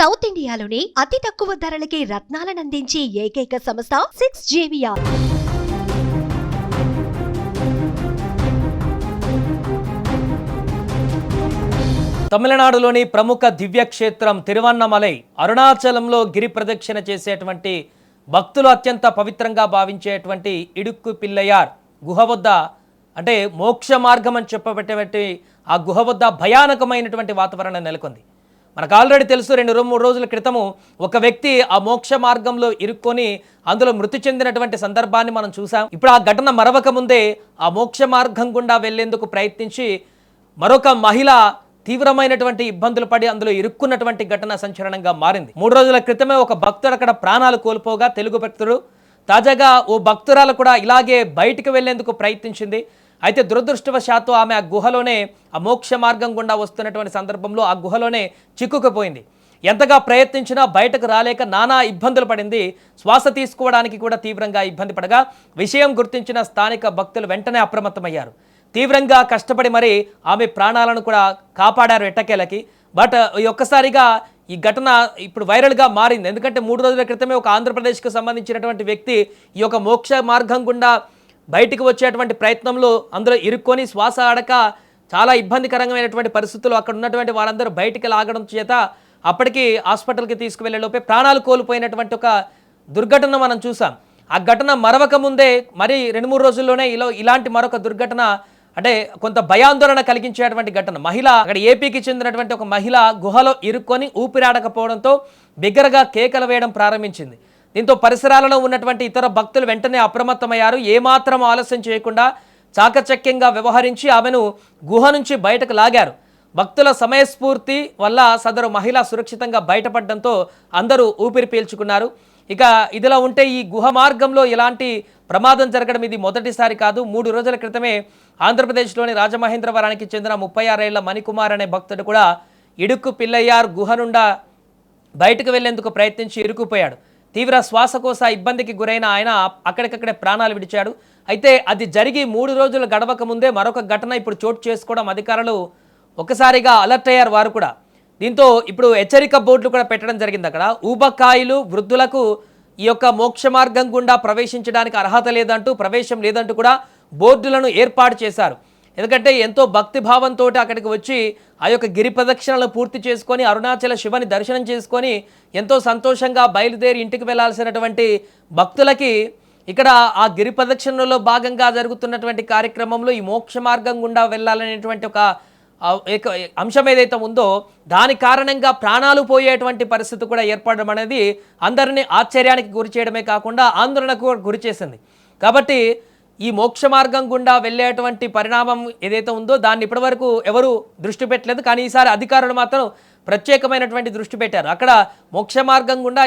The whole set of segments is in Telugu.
సౌత్ ఇండియాలోనే అతి తక్కువ ధరలకి రత్నాలనందించే ఏకైక సంస్థ 6JVR. తమిళనాడులోని ప్రముఖ దివ్యక్షేత్రం తిరువన్నమలై అరుణాచలంలో గిరి ప్రదక్షిణ చేసేటువంటి భక్తులు అత్యంత పవిత్రంగా భావించేటువంటి ఇడుక్కు పిల్లయార్ గుహ వద్ద అంటే మోక్ష మార్గం అని చెప్పబట్టేటువంటి ఆ గుహ వద్ద భయానకమైనటువంటి వాతావరణం నెలకొంది. మనకు ఆల్రెడీ తెలుసు, 2-3 రోజుల క్రితము ఒక వ్యక్తి ఆ మోక్ష మార్గంలో ఇరుక్కొని అందులో మృతి చెందినటువంటి సందర్భాన్ని మనం చూసాం. ఇప్పుడు ఆ ఘటన మరవక ముందే ఆ మోక్ష మార్గం గుండా వెళ్లేందుకు ప్రయత్నించి మరొక మహిళ తీవ్రమైనటువంటి ఇబ్బందులు పడి అందులో ఇరుక్కున్నటువంటి ఘటన సంచలనంగా మారింది. 3 రోజుల క్రితమే ఒక భక్తుడు అక్కడ ప్రాణాలు కోల్పోగా తెలుగు భక్తుడు తాజాగా ఓ భక్తురాలు కూడా ఇలాగే బయటికి వెళ్లేందుకు ప్రయత్నించింది. అయితే దురదృష్టవశాత్తు ఆమె ఆ గుహలోనే ఆ మోక్ష మార్గం గుండా వస్తున్నటువంటి సందర్భంలో ఆ గుహలోనే చిక్కుకుపోయింది. ఎంతగా ప్రయత్నించినా బయటకు రాలేక నానా ఇబ్బందులు పడింది. శ్వాస తీసుకోవడానికి కూడా తీవ్రంగా ఇబ్బంది పడగా విషయం గుర్తించిన స్థానిక భక్తులు వెంటనే అప్రమత్తమయ్యారు. తీవ్రంగా కష్టపడి మరి ఆమె ప్రాణాలను కూడా కాపాడారు ఎట్టకేలకి. బట్ ఒక్కసారిగా ఈ ఘటన ఇప్పుడు వైరల్గా మారింది. ఎందుకంటే 3 రోజుల క్రితమే ఒక ఆంధ్రప్రదేశ్కు సంబంధించినటువంటి వ్యక్తి ఈ యొక్క మోక్ష మార్గం గుండా బయటికి వచ్చేటువంటి ప్రయత్నంలో అందులో ఇరుక్కొని శ్వాస ఆడక చాలా ఇబ్బందికరమైనటువంటి పరిస్థితుల్లో అక్కడ ఉన్నటువంటి వారందరూ బయటికి లాగడం చేత అప్పటికి హాస్పిటల్కి తీసుకువెళ్లే లోపే ప్రాణాలు కోల్పోయినటువంటి ఒక దుర్ఘటన మనం చూసాం. ఆ ఘటన మరవక ముందే మరి 2-3 రోజుల్లోనే ఇలాంటి మరొక దుర్ఘటన అంటే కొంత భయాందోళన కలిగించేటువంటి ఘటన. మహిళ అక్కడ ఏపీకి చెందినటువంటి ఒక మహిళ గుహలో ఇరుక్కొని ఊపిరాడకపోవడంతో బిగ్గరగా కేకలు వేయడం ప్రారంభించింది. దీంతో పరిసరాలలో ఉన్నటువంటి ఇతర భక్తులు వెంటనే అప్రమత్తమయ్యారు. ఏమాత్రం ఆలస్యం చేయకుండా చాకచక్యంగా వ్యవహరించి ఆమెను గుహ నుంచి బయటకు లాగారు. భక్తుల సమయస్ఫూర్తి వల్ల సదరు మహిళ సురక్షితంగా బయటపడడంతో అందరూ ఊపిరి పీల్చుకున్నారు. ఇక ఇదిలా ఉంటే ఈ గుహ మార్గంలో ఎలాంటి ప్రమాదం జరగడం ఇది మొదటిసారి కాదు. 3 రోజుల క్రితమే ఆంధ్రప్రదేశ్లోని రాజమహేంద్రవరానికి చెందిన 36 ఏళ్ల మణికుమార్ అనే భక్తుడు కూడా ఇడుక్కు పిల్లయ్యార్ గుహ నుండా బయటకు వెళ్లేందుకు ప్రయత్నించి ఇరుక్కుపోయాడు. తీవ్ర శ్వాసకోశ ఇబ్బందికి గురైన ఆయన అక్కడికక్కడే ప్రాణాలు విడిచాడు. అయితే అది జరిగి 3 రోజులు గడవక ముందే మరొక ఘటన ఇప్పుడు చోటు చేసుకోవడం అధికారులు ఒక్కసారిగా అలర్ట్ అయ్యారు వారు కూడా. దీంతో ఇప్పుడు హెచ్చరిక బోర్డులు కూడా పెట్టడం జరిగింది. అక్కడ ఊబకాయలు వృద్ధులకు ఈ యొక్క మోక్ష మార్గం గుండా ప్రవేశించడానికి అర్హత లేదంటూ ప్రవేశం లేదంటూ కూడా బోర్డులను ఏర్పాటు చేశారు. ఎందుకంటే ఎంతో భక్తిభావంతో అక్కడికి వచ్చి ఆ యొక్క గిరి ప్రదక్షిణలు పూర్తి చేసుకొని అరుణాచల శివని దర్శనం చేసుకొని ఎంతో సంతోషంగా బయలుదేరి ఇంటికి వెళ్లాల్సినటువంటి భక్తులకి ఇక్కడ ఆ గిరి ప్రదక్షిణలో భాగంగా జరుగుతున్నటువంటి కార్యక్రమంలో ఈ మోక్ష మార్గం గుండా వెళ్ళాలనేటువంటి ఒక అంశం ఏదైతే ఉందో దాని కారణంగా ప్రాణాలు పోయేటువంటి పరిస్థితి కూడా ఏర్పడడం అనేది అందరినీ ఆశ్చర్యానికి గురి చేయడమే కాకుండా ఆందోళనకు గురి చేసింది. కాబట్టి ఈ మోక్ష మార్గం గుండా వెళ్ళేటువంటి పరిణామం ఏదైతే ఉందో దాన్ని ఇప్పటివరకు ఎవరు దృష్టి పెట్టలేదు. కానీ ఈసారి అధికారులు మాత్రం ప్రత్యేకమైనటువంటి దృష్టి పెట్టారు. అక్కడ మోక్ష మార్గం గుండా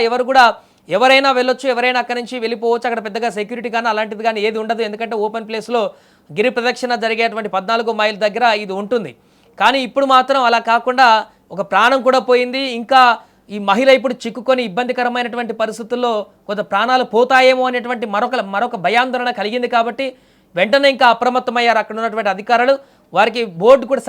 ఎవరైనా వెళ్ళొచ్చు, ఎవరైనా అక్కడి నుంచి వెళ్ళిపోవచ్చు. అక్కడ పెద్దగా సెక్యూరిటీ కానీ అలాంటిది కానీ ఏది ఉండదు. ఎందుకంటే ఓపెన్ ప్లేస్లో గిరి ప్రదక్షిణ జరిగేటువంటి 14 మైల్ దగ్గర ఇది ఉంటుంది. కానీ ఇప్పుడు మాత్రం అలా కాకుండా ఒక ప్రాణం కూడా పోయింది. ఇంకా ఈ మహిళ ఇప్పుడు చిక్కుకొని ఇబ్బందికరమైనటువంటి పరిస్థితుల్లో కొంత ప్రాణాలు పోతాయేమో అనేటువంటి మరొక భయాందోళన కలిగింది. కాబట్టి వెంటనే ఇంకా అప్రమత్తమయ్యారు అక్కడ ఉన్నటువంటి అధికారులు. వారికి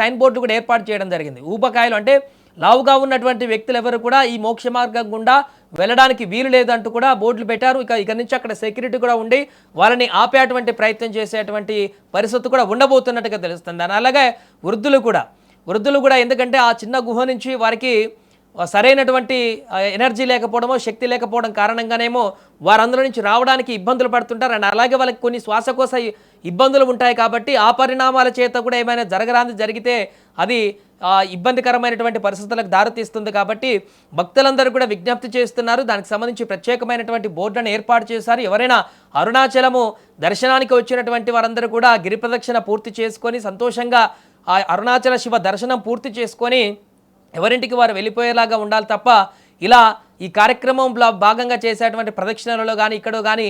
సైన్ బోర్డు కూడా ఏర్పాటు చేయడం జరిగింది. ఊబకాయలు అంటే లావుగా ఉన్నటువంటి వ్యక్తులు ఎవరు కూడా ఈ మోక్ష మార్గం గుండా వెళ్ళడానికి వీలు లేదంటూ కూడా బోర్డులు పెట్టారు. ఇక నుంచి అక్కడ సెక్యూరిటీ కూడా ఉండి వాళ్ళని ఆపేటువంటి ప్రయత్నం చేసేటువంటి పరిస్థితి కూడా ఉండబోతున్నట్టుగా తెలుస్తుంది. అలాగే వృద్ధులు కూడా ఎందుకంటే ఆ చిన్న గుహ నుంచి వారికి సరైనటువంటి ఎనర్జీ లేకపోవడమో శక్తి లేకపోవడం కారణంగానేమో వారందరి నుంచి రావడానికి ఇబ్బందులు పడుతుంటారు. అండ్ అలాగే వాళ్ళకి కొన్ని శ్వాసకోశ ఇబ్బందులు ఉంటాయి. కాబట్టి ఆ పరిణామాల చేత కూడా ఏమైనా జరిగితే అది ఇబ్బందికరమైనటువంటి పరిస్థితులకు దారితీస్తుంది. కాబట్టి భక్తులందరూ కూడా విజ్ఞప్తి చేస్తున్నారు. దానికి సంబంధించి ప్రత్యేకమైనటువంటి బోర్డులను ఏర్పాటు చేశారు. ఎవరైనా అరుణాచలము దర్శనానికి వచ్చినటువంటి వారందరూ కూడా గిరి ప్రదక్షిణ పూర్తి చేసుకొని సంతోషంగా ఆ అరుణాచల శివ దర్శనం పూర్తి చేసుకొని ఎవరింటికి వారు వెళ్ళిపోయేలాగా ఉండాలి తప్ప ఇలా ఈ కార్యక్రమంలో భాగంగా చేసేటువంటి ప్రదక్షిణలలో కానీ ఇక్కడ కానీ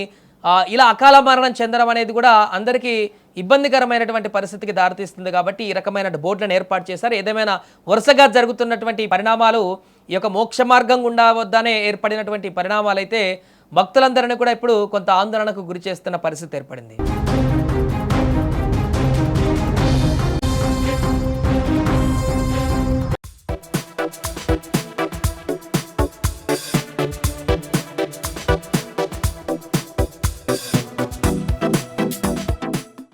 ఇలా అకాల మరణం చెందడం అనేది కూడా అందరికీ ఇబ్బందికరమైనటువంటి పరిస్థితికి దారితీస్తుంది. కాబట్టి ఈ రకమైన బోర్డులను ఏర్పాటు చేశారు. ఏదేమైనా వరుసగా జరుగుతున్నటువంటి పరిణామాలు ఈ యొక్క మోక్ష మార్గం గుండా వద్దనే ఏర్పడినటువంటి పరిణామాలు అయితే భక్తులందరినీ కూడా ఇప్పుడు కొంత ఆందోళనకు గురి చేస్తున్న పరిస్థితి ఏర్పడింది.